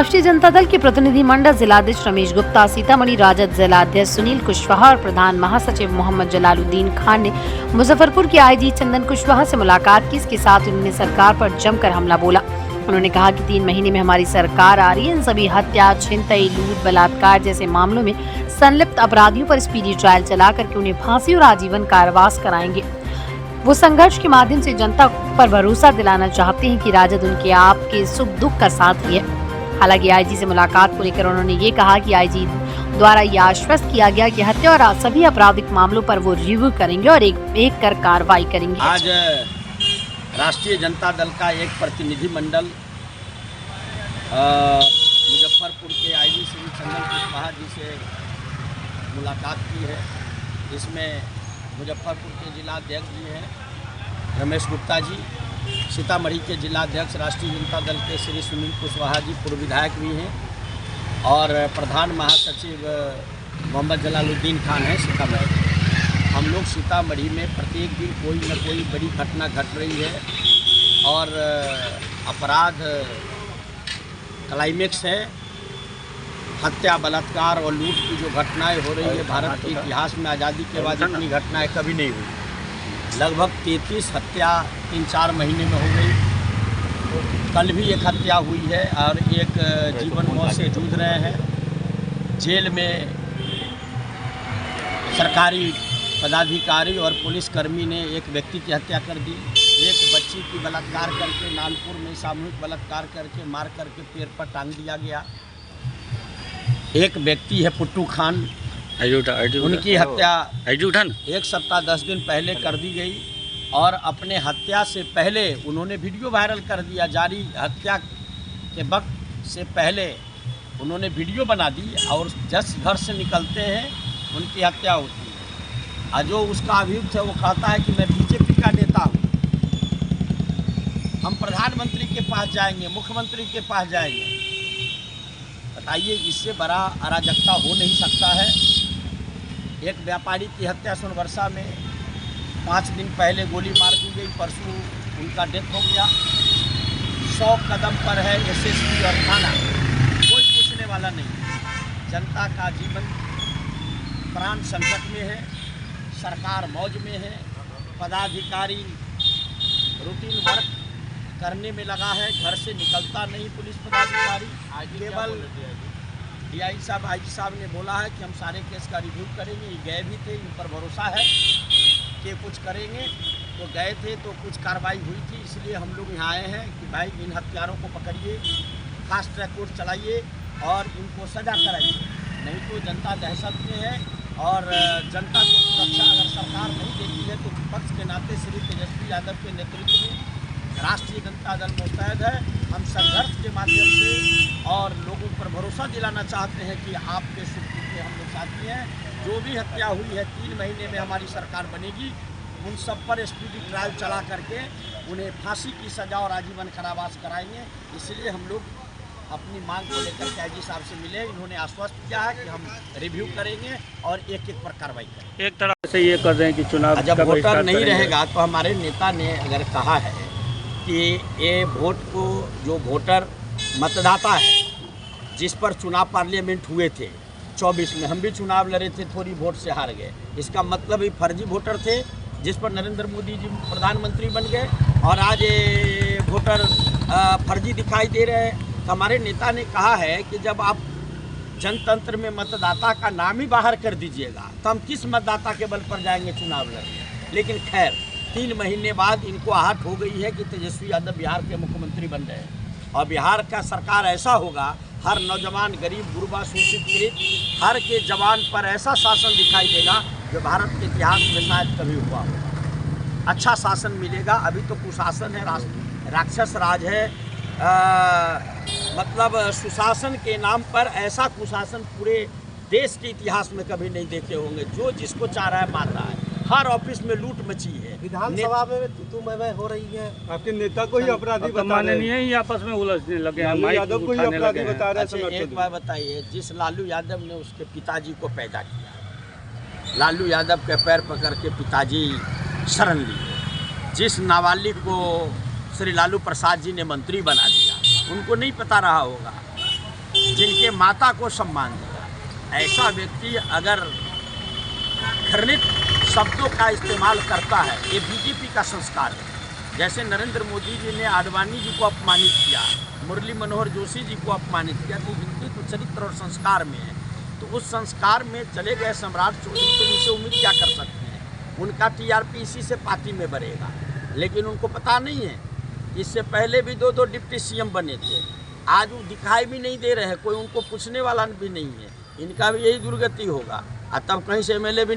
राष्ट्रीय जनता दल के प्रतिनिधि मंडल जिलाध्यक्ष रमेश गुप्ता, सीतामढ़ी राजद जिलाध्यक्ष सुनील कुशवाहा और प्रधान महासचिव मोहम्मद जलालुद्दीन खान ने मुजफ्फरपुर के आईजी चंदन कुशवाहा से मुलाकात की। इसके साथ उन्होंने सरकार पर जमकर हमला बोला। उन्होंने कहा कि 3 महीने में हमारी सरकार आ रही है, इन सभी हत्या, छिनतई, लूट, बलात्कार जैसे मामलों में संलिप्त अपराधियों पर स्पीडी ट्रायल चला करके उन्हें फांसी और आजीवन कारावास कराएंगे। वो संघर्ष के माध्यम से जनता पर भरोसा दिलाना चाहते हैं कि राजद उनके आपके सुख दुख का साथ है। हालांकि आईजी से मुलाकात को लेकर उन्होंने ये कहा कि आईजी द्वारा यह आश्वस्त किया गया कि हत्या और सभी आपराधिक मामलों पर वो रिव्यू करेंगे और एक कर कार्रवाई करेंगे। आज राष्ट्रीय जनता दल का एक प्रतिनिधि मंडल मुजफ्फरपुर के आईजी श्री चंदन कुशवाहा जी से मुलाकात की है। इसमें मुजफ्फरपुर के जिलाध्यक्ष जी हैं रमेश गुप्ता जी, सीतामढ़ी के जिलाध्यक्ष राष्ट्रीय जनता दल के श्री सुनील कुशवाहा जी पूर्व विधायक भी हैं और प्रधान महासचिव मोहम्मद जलालुद्दीन खान हैं सीतामढ़ी। हम लोग सीतामढ़ी में प्रत्येक दिन कोई न कोई बड़ी घटना घट रही है और अपराध क्लाइमेक्स है। हत्या, बलात्कार और लूट की जो घटनाएं हो रही है, भारत के इतिहास में आज़ादी के बाद इतनी घटनाएं कभी नहीं हुई। लगभग 33 हत्या 3-4 महीने में हो गई। कल भी एक हत्या हुई है और एक जीवन मौत से जूझ रहे हैं। जेल में सरकारी पदाधिकारी और पुलिसकर्मी ने एक व्यक्ति की हत्या कर दी। एक बच्ची की बलात्कार करके नानपुर में सामूहिक बलात्कार करके मार करके पैर पर टांग दिया गया। एक व्यक्ति है पुट्टू खान, उनकी हत्या 1 सप्ताह 10 दिन पहले कर दी गई और अपने हत्या से पहले उन्होंने वीडियो वायरल कर दिया। जारी हत्या के वक्त से पहले उन्होंने वीडियो बना दी और जस्ट घर से निकलते हैं उनकी हत्या होती है। और जो उसका अभियुक्त है वो कहता है कि मैं बीजेपी का नेता हूँ, हम प्रधानमंत्री के पास जाएंगे, मुख्यमंत्री के पास जाएंगे। बताइए, इससे बड़ा अराजकता हो नहीं सकता है। एक व्यापारी की हत्या सोनवर्षा में 5 दिन पहले गोली मार दी गई, परसों उनका डेथ हो गया। 100 कदम पर है एसएसपी और थाना, कोई पूछने वाला नहीं। जनता का जीवन प्राण संकट में है, सरकार मौज में है, पदाधिकारी रूटीन वर्क करने में लगा है, घर से निकलता नहीं पुलिस पदाधिकारी। केवल डीआई साहब, आईजी साहब ने बोला है कि हम सारे केस का रिव्यू करेंगे। ये गए भी थे, इन पर भरोसा है कि कुछ करेंगे। तो गए थे तो कुछ कार्रवाई हुई थी, इसलिए हम लोग यहाँ आए हैं कि भाई इन हत्यारों को पकड़िए, फास्ट ट्रैक कोर्ट चलाइए और इनको सजा कराइए। नहीं तो जनता दहशत में है और जनता को सुरक्षा अगर सरकार नहीं देती है तो विपक्ष के नाते श्री तेजस्वी यादव के नेतृत्व में राष्ट्रीय जनता दल मुस्तैद है। हम संघर्ष के माध्यम से और लोगों पर भरोसा दिलाना चाहते हैं कि आपके सुख के हम लोग साथी हैं। जो भी हत्या हुई है 3 महीने में हमारी सरकार बनेगी, उन सब पर स्पीडी ट्रायल चला करके उन्हें फांसी की सज़ा और आजीवन कारावास कराएंगे। इसलिए हम लोग अपनी मांग को लेकर के आईजी साहब से मिले। इन्होंने आश्वस्त किया है कि हम रिव्यू करेंगे और एक पर कार्रवाई करेंगे। एक तरह से ये कर रहे हैं कि चुनाव जब वोटर नहीं रहेगा तो हमारे नेता ने अगर कहा है कि ये वोट को जो वोटर मतदाता है, जिस पर चुनाव पार्लियामेंट हुए थे 24 में, हम भी चुनाव लड़े थे, थोड़ी वोट से हार गए। इसका मतलब ये फर्जी वोटर थे जिस पर नरेंद्र मोदी जी प्रधानमंत्री बन गए और आज ये वोटर फर्जी दिखाई दे रहे हैं। तो हमारे नेता ने कहा है कि जब आप जनतंत्र में मतदाता का नाम ही बाहर कर दीजिएगा तो हम किस मतदाता के बल पर जाएंगे चुनाव लड़ने। लेकिन खैर 3 महीने बाद इनको आहट हो गई है कि तेजस्वी यादव बिहार के मुख्यमंत्री बन रहे हैं और बिहार का सरकार ऐसा होगा, हर नौजवान, गरीब, गुरबा, शोषित, पीड़ित, हर के जवान पर ऐसा शासन दिखाई देगा जो भारत के इतिहास में शायद कभी हुआ होगा। अच्छा शासन मिलेगा। अभी तो कुशासन है, राक्षस राज है। मतलब सुशासन के नाम पर ऐसा कुशासन पूरे देश के इतिहास में कभी नहीं देखे होंगे। जो जिसको चाह रहा है मार रहा है, हर ऑफिस में लूट मची है। विधानसभा में तू मैं हो रही है, आपके नेता को ही अपराधी बता रहे हैं, ही आपस में उलझने लगे हैं, लालू यादव को ही अपराधी बता रहे हैं। एक बार बताइए, जिस लालू यादव ने उसके पिताजी को पैदा किया, लालू यादव के पैर पकड़ के पिताजी शरण लिए, जिस नाबालिग को श्री लालू प्रसाद जी ने मंत्री बना दिया, उनको नहीं पता रहा होगा जिनके माता को सम्मान दिया। ऐसा व्यक्ति अगर घृणित शब्दों का इस्तेमाल करता है, ये बीजेपी का संस्कार है। जैसे नरेंद्र मोदी जी ने आडवाणी जी को अपमानित किया, मुरली मनोहर जोशी जी को अपमानित किया, तो इनके तो चरित्र और संस्कार में है। तो उस संस्कार में चले गए सम्राट चौधरी, तो उनसे उम्मीद क्या कर सकते हैं? उनका टीआरपी इसी से पार्टी में बढ़ेगा। लेकिन उनको पता नहीं है, इससे पहले भी 2 डिप्टी सीएम बने थे, आज वो दिखाई भी नहीं दे रहे हैं, कोई उनको पूछने वाला भी नहीं है। इनका भी यही दुर्गति होगा, और तब कहीं से एमएलए भी नहीं